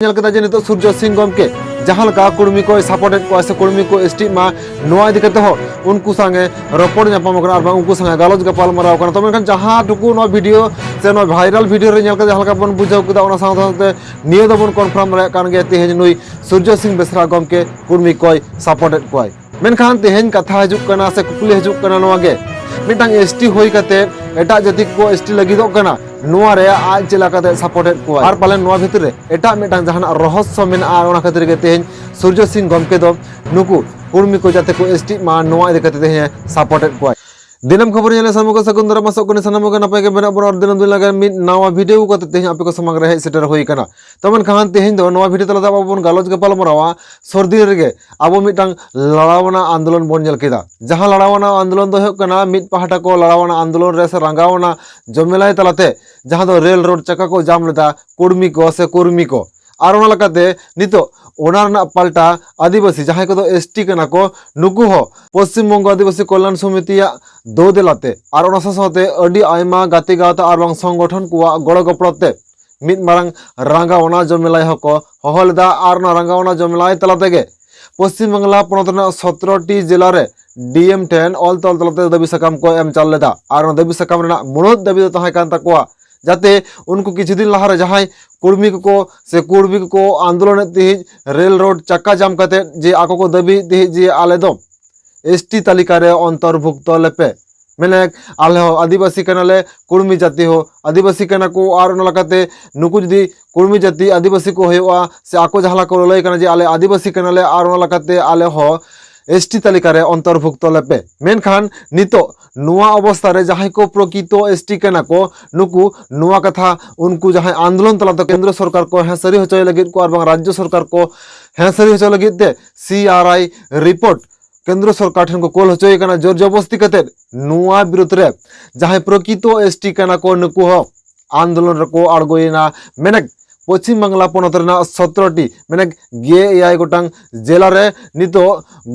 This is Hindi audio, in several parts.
नित सूर्य सिंह गमके जहाँ कुर्मी को सपोर्ट को कुर्मी को एसटी मा इदी उनको संगे रपड़ नापाम उनको संगे गलज गपाल माराव तो मैं जहाँ टुकु भिडियो से भाइरल भिडियो जहाँ बन बुझाव साथे निये दबन कन्फार्म दाड़े तेज नुई सूर्य सिंह बेसरा गमके कुर्मी को सपोर्ट को मेनखान तेज कथा हजूना से कुकली हजूना मिटन एसटी होई कते एटा जाति को एसटी लगिदोगना आज चलाते सपोर्ट को और पालन भितर एटा मिटन जहां रहस्य में खातिर के तेज सूर्य सिंह गमके नुकु कुर्मी को जाते को एसटी मा इदी तेज सपोर्ट को दिनम खबर सामू सगुन दाराम आसोग सामान के नपाय बना और दिनम दिन लगे नवा भिडियो को तेज आपे को समाग रे सेटर होना तो मनखान तेज भिडियो तला अब गलज गपाल मारावा सर्दी रे अब मिटन लड़ावना आंदोलन बन नेलकेदा जहां लड़ावना आंदोलन दो मिट पहाटा को लड़ावना आंदोलन रे से रंगावना जमेलाय तलाते जहां दो रेल रोड चक्का को जाम लेदा कुर्मी को से कुर्मी को और नितो पलटा आदिवासी जहां को एसटी कना को नुकु हो पश्चिम बंग आदिवासी कल्याण समिति दो दिलाते और साथे अडी आयमा गाते गावता और संगठन को गड़ गपड़ते मिट मारंग रंगावना जमेलाय हको हहलदा और रंगावना जमेलाय तलाते पश्चिम बांगला पनत 17टी जिला रे डीएम ठेन ऑल तल तलते दाबी साकाम को एम चाल लेदा और दाबी साकाम मुणुत दाबी तहां कान ताकोआ जाते उनको किछु दिन लहारे जहां कुर्मी को से कुर्मी को आंदोलन तेज रेल रोड चक्का जाम करते जे आको को दाबी तेज जे आले दो एसटी तालिका रे अंतर्भुक्त लेपे मैंने आले हो आदिवासी कनाले कुर्मी जाति हो आदिवासी कना को और नुकु जदि कुर्मी जाति आदिवासी को होया से आको जहाला को लय कना जे आले आदिवासी कनाले और आले हो एसटी तालिका रे अंतर्भुक्त लेपे मेनखान नितो नुआ अवस्था रे जहां को प्रकृत एसटी कना को नुकु नुआ कथा उनको जहां आंदोलन तलाते केंद्र सरकार को हेसरी होचय लगित को और राज्य सरकार को हेसरी होचय लगित ते सीआरआई रिपोर्ट केंद्र सरकार ठन को कोल होचय कना जोर जबरदस्ती कते नुआ विरुद्ध रे जहां प्रकृत एसटी कना को नुकु हो आंदोलन रे को अड़गोइना मेने पश्चिम बांगला पनत 17टी मैंने 6 गोटांग जिला रे नितो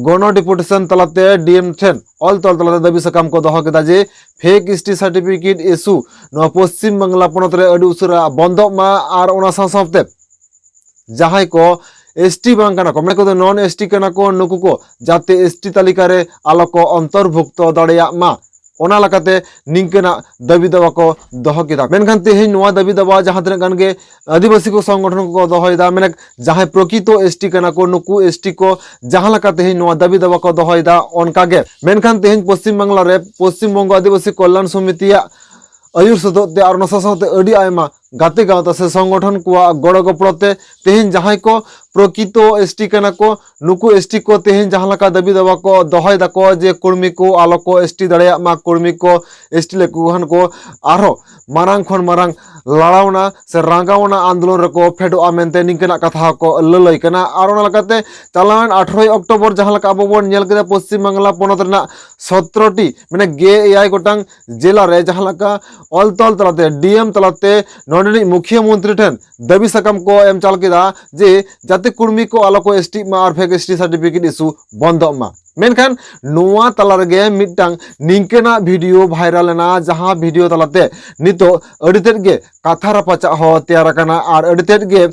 गण डिपुटेशन तलाते डीएम ठेन ऑल तल तलाते दाबी साकाम को दहो केदा जे फेक एसटी सर्टिफिकेट इशू न पश्चिम बांगला पनत रे अडी उसरा बंद मा और ओना साथे जहां को एसटी बांगना को मैंने नॉन एसटी कना को नुकु को जाते एसटी तालिका रे आलो को अंतर्भुक्त दाड़ेया मा ओना लकाते निंकना दाबी दावा को दहो केदा मेनखान तेहेन नोआ दाबी दावा जहां तने गान गे आदिवासी को संगठन को दहोइदा मेने जहां प्रकृत एसटी कना को नुकु एसटी को जहां लका तेहेन नोआ दाबी दावा को दहोइदा ओनका गे मेनखान तेहेन पश्चिम बांगला रे पश्चिम बंग आदिवासी कल्याण समिति आयुर सदते और साथे अडी आयमा गाते गावता से संगठन को गड़ गपड़ते तेहेन जहां को प्रकृत एसटी कना को नुकु एसटी को तेहेन जहां लका दाबी दावा को दहोइदा को जे कुर्मी को आलो को एसटी दाड़ेया मा कुर्मी को एसटी लेकुहन को आरो मारांग खन मारांग लड़ावना से रंगावना आंदोलन रे फेडोआ मेनते निंकना कथा को ललय कना और ओना लकाते चालान 18 अक्टोबर जहां लका अब बन नेल केदा पश्चिम बांगला पनत 17टी माने 6 गोटांग जिला रे जहां लका ऑल तल तलाते डीएम तलाते नोडनी मुख्यमंत्री ठेन दाबी साकाम को एम चाल केदा जे जाते कुर्मी को आलो को एसटी मा और फेक एसटी सर्टिफिकेट इशू बंद मा मेनखान नुआ तला रे मिटांग निंकेना भिडियो भाइरल ना जहां भिडियो तलाते नितो अडितेट गे कथा रापाचा हो तैयार कना और अडितेट गे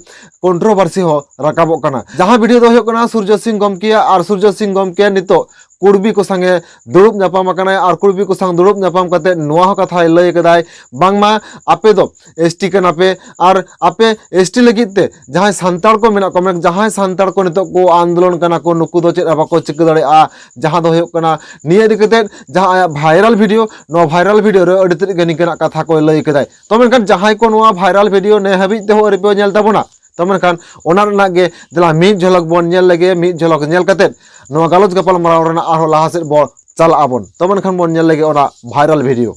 कंट्रोवर्सी हो राकाबो कना जहां भिडियो दो होकना सूर्य सिंह गमकिया और सूर्य सिंह गमकिया नितो कुर्बी को संगे दुड़ुब नापाम और कुर्बी को संग दुड़ुब नापाम करते नुआ कथा लय कदाय बांगमा आपे दो एसटी कना पे और आपे एसटी लगिते जहां सांताड़ को मेना को जहां सांताड़ को नितो को आंदोलन कना को नुकु दो चेद बाको चिक दाड़े आ जहां दो होकना निये दिकते जहां भाइरल भिडियो नो भाइरल भिडियो रे अडिते गनिकना कथा को लय कदाय तो मेनखान जहां को नुआ भाइरल भिडियो ने हबि ते हो रिपो नेल ताबोना तो मेनखान ओना रना गे दला मिट झलक बन नेल लगे मिट झलक नेल कते नोआ गलज गपाल माराव रना आरो लाहा से बो चल आबन तो मेनखान बन नेल लगे ओना भाइरल वीडियो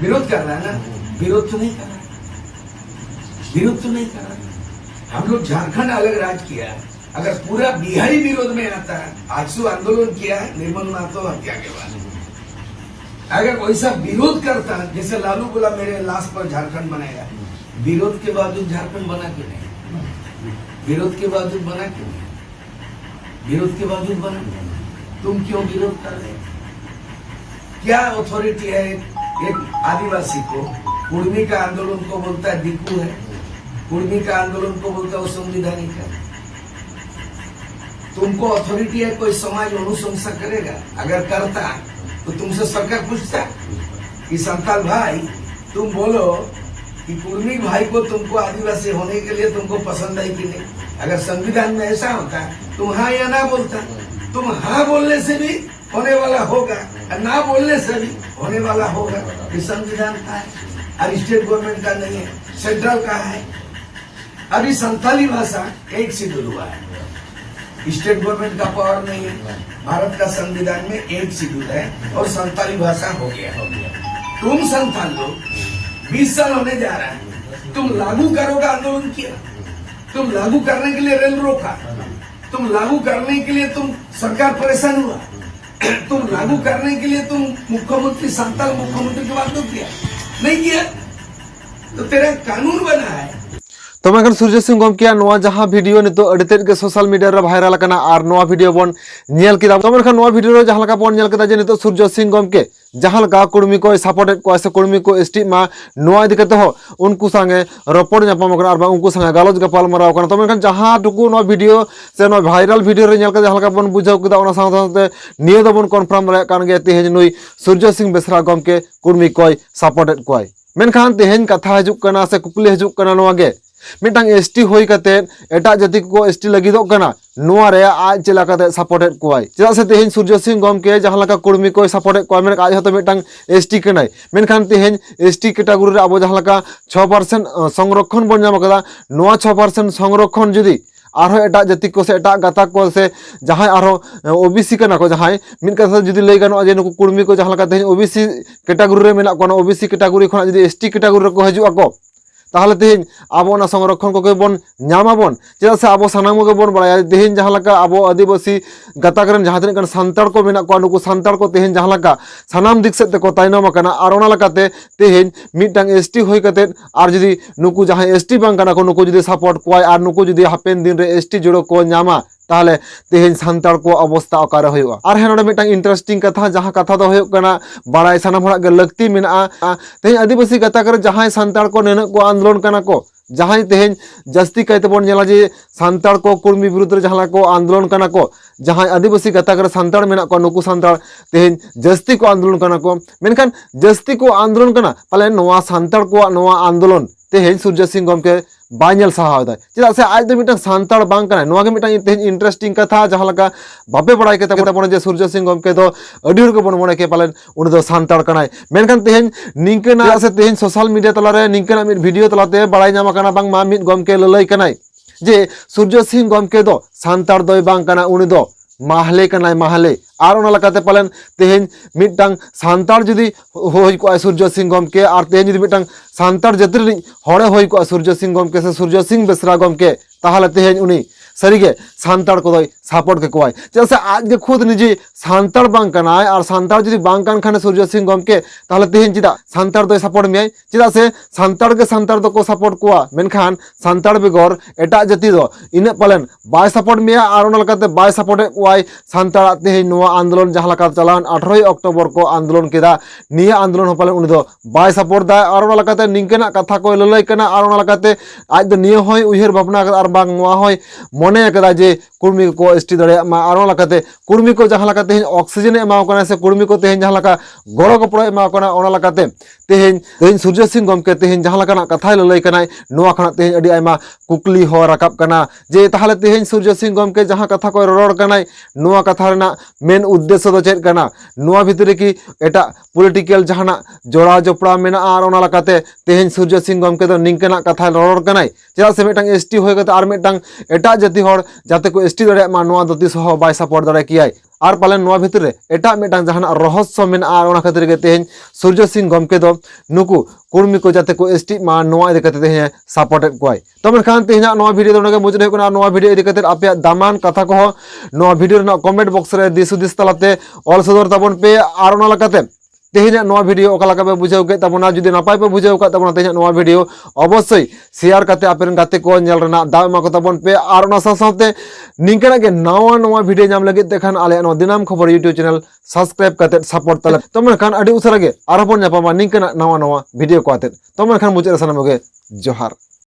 विरोध कर रहा है ना विरोध तो नहीं कर रहा विरोध तो नहीं कर रहा हम लोग झारखंड अलग राज्य किया है अगर पूरा बिहार ही विरोध में आता है आजसू आंदोलन किया है निर्मल महतो हत्या के बाद अगर वैसा विरोध करता है जैसे लालू बोला मेरे लाश पर झारखंड बनाएगा विरोध के बावजूद झारखंड बना क्यों नहीं विरोध के बावजूद बना क्यों नहीं विरोध के बावजूद बना तुम क्यों विरोध कर रहे क्या अथॉरिटी है एक आदिवासी को कुर्मी का आंदोलन को बोलता है दिक्कू है कुर्मी का आंदोलन को बोलता हो संविधानिक है। तुमको अथॉरिटी है, कोई समाज अनुशंसा करेगा? अगर करता तो तुमसे सरकार पूछता कि संताल भाई तुम बोलो कि कुर्मी भाई को तुमको आदिवासी होने के लिए तुमको पसंद है कि नहीं? अगर संविधान में ऐसा होता तुम हाँ या ना बोलता। तुम हाँ बोलने से भी होने वाला होगा और ना बोलने से भी होने वाला होगा। ये संविधान का है और स्टेट गवर्नमेंट का नहीं है, सेंट्रल का है। अभी संताली भाषा एक शेड्यूल हुआ है, स्टेट गवर्नमेंट का पावर नहीं है। भारत का संविधान में एक शेड्यूल है और संताली भाषा हो गया। तुम संताल लोग 20 साल होने जा रहा है, तुम लागू करोगे आंदोलन किया, तुम लागू करने के लिए रेल रोका, तुम लागू करने के लिए तुम सरकार परेशान हुआ, तुम लागू करने के लिए तुम मुख्यमंत्री संताल मुख्यमंत्री की बात किया नहीं किया, तो तेरा कानून बना है। तो मैं सूर्य सिंह गमके नोआ जहां वीडियो नितो अड़ी तेज के सोशल मीडिया रे भाइरल कना और नोआ वीडियो बन नेल किदा। तो मैं नोआ वीडियो रे जहां लका बन नेल किदा जे नितो सूर्य सिंह गमके जहां लका कुर्मी को सपोर्टेड को से कुर्मी को एसटी मा नोआ इदी कते हो उनको संगे रपड़ ᱧᱟᱯᱟᱢ कना और उनको संगे गालोज गपाल माराव कना। तो मैं जहां टुकु नो वीडियो से नो भाइरल वीडियो रे नेल के जहां लका बन बुझाव किदा ओना साथे निये दबन कन्फर्म रे कान गे तेज नुई सूर्य सिंह बेसरा गमके कुर्मी को सपोर्टेड को मेनखान तेज कथा हजु कना से कुकली हजु कना नोआ गे मिटांग एसटी होई कते एटा जाति को एसटी लगिदो कना नोआ रे आज चला कते सपोर्टेड कोय चेदा से तेहेन सूर्य सिंह गमके जहां लका कुर्मी को सपोर्टेड कोय मेन आज हतो मिटांग एसटी कनाय मेनखान तेहेन एसटी कैटेगरी रे अब जहां लका 6% संरक्षण बन जाम कदा नोआ 6% संरक्षण जुदी आरो एटा जाति को से एटा गाता को से जहां आरो ओबीसी कना को जहां मिन कथा जुदी लई गानो जे नुकु कुर्मी को जहां लका तेहेन ओबीसी कैटेगरी रे मेना कोना ओबीसी कैटेगरी खना जुदी एसटी कैटेगरी रे को हजु आको ताहले तेहेन आबो ना संरक्षण को बन नामाबन चेदा से आबो सानाम को बन बड़ाया तेहेन जहां लका आबो आदिवासी गाता करन जहां तिन संताल को मेना को नुकु संताल को तेहेन जहां लका सानाम दिक से को ताइनम कना आर ओना लकाते तेहेन मिटांग एसटी होई कते आर जदी नुकु जहां एसटी बांग कना को नुकु जदी सपोर्ट कोय आर नुकु जदी हापेन दिन रे एसटी जोड़ो को नामा ताहले तेहेन संताल को अवस्था अकारे होयुआ। आर हे नोडे मिटांग इंटरेस्टिंग कथा जहां कथा दो होयुक कना बाड़ाय सानाम हड़ा गे लगती मेना तेहेन आदिवासी गाता कर जहां संताल को नेना को आंदोलन कना को जहां तेहेन जस्ती कहते बन नेला जे संताल को कुर्मी विरुद्ध जहां को आंदोलन कना को जहां आदिवासी गाता कर संताल मेना को नुकु संताल तेहेन जस्ती को आंदोलन कना को मेनखान जस्ती को आंदोलन कना पाले नोआ संताल को नोआ आंदोलन तेहेन सूर्य सिंह गमके बाइनल साहादा चेदा से आज दो मिटांग संताल बांग कना नोआ के मिटांग तेहेन इंटरेस्टिंग कथा जहां लका बापे बड़ाय के तबो बन जे सूर्य सिंह गमके दो अडी हर को बन मने के पालन उन दो संताल कनाय मेनखान तेहेन निंकना से तेहेन सोशल मीडिया तला रे निंकना मिट वीडियो तलाते बड़ाय नामा कना बांग मा मिट गमके ललय कनाय जे सूर्य सिंह गमके दो संताल दोय बांग कना उनी दो माहले कनाय माहले और ओना लकाते पालन तेहेन मिटांग संताल जुदी होय को सूर्य सिंह गमके और तेहेन जुदी मिटांग संताल जाति हड़े होय को सूर्य सिंह गमके से सूर्य सिंह बेसरा गमके ताहले तेहेन उनी सरीगे संताल को दोय सपोर्ट के कोय चेदा से आज के खुद निजे संताल बांग कनाय और संताल जुदी बांग कान खाने सूर्य सिंह गमके ताहले तेहेन चिदा संताल दोय सपोर्ट मियाय चेदा से संताल दो को सपोर्ट कोआ मेनखान संताल बेगर एटा जाति दो इने पालन बाय सपोर्ट मिया और ओना लकाते बाय सपोर्ट कोय संताल तेहेन नोआ आंदोलन जहां लका चलान 18 अक्टोबर को आंदोलन केदा निया आंदोलन हो पालन उनी दो बाय सपोर्ट दा और ओना लकाते निंकेना कथा को ललय कना और ओना लकाते आज दो निया होय उयहर भावना और बांग नोआ होय मने कदा जे कुर्मी को एसटी दड़े मा और ओना लकाते कुर्मी को जहां लका तेहेन ऑक्सीजन एमाव कना से कुर्मी को तेहेन जहां लका गड़ो गपड़ो एमाव कना ओना लकाते तेहेन सूर्य सिंह गमके तेहेन जहां लका कथा ललय कनाय नोआ खना तेहेन अडी आयमा कुकली हो राकाब कना जे ताहले तेहेन सूर्य सिंह गमके जहां कथा को रोड़ कनाय नोआ कथा रेना मेन उद्देश्य दो चेद कना नोआ भितरे की एटा पॉलिटिकल जहाना जोड़ा जपड़ा मेना और ओना लकाते तेहेन सूर्य सिंह गमके दो निंकेना कथा रोड़ कनाय चेदा से मिटांग एसटी होय कते और मिटांग एटा जाति हर जाते को एसटी दड़े मा नोआ दो तिस हो बाय सपोर्ट दड़े कियाय और पालन नोआ भितरे एटा मिटांग जहाना रहस्य मेना और ओना खातिर के तेहेन सूर्य सिंह गमके दो नुकु कुर्मी को जाते को एसटी मा नोआ इदि कते तेहेन सपोर्टेड कोय तो मेनखान तेहेना नोआ वीडियो दोनगे मुजरे होकना नोआ वीडियो इदि कते आपे दामान कथा को नोआ वीडियो ना कमेंट बॉक्स रे दिस तलाते ऑल सदर तबन पे और ओना लकाते तेहेन नोआ वीडियो ओकालाका पे बुझाव के तबना जुदी नापाय पे बुझाव का तबना तेहेन नोआ वीडियो अवश्य शेयर करते आपेन गाते को नेल रना दाव मा को तबन पे और ओना साथे निंकना के नवा नवा वीडियो नाम लगे तेखान आले नो दिनाम खबर यूट्यूब चैनल सब्सक्राइब करते सपोर्ट तले तो मेनखान अडी उसरागे आरो बन नापामा निंकना नवा नवा वीडियो को आते तो मेनखान मुचे सनमगे जोहार।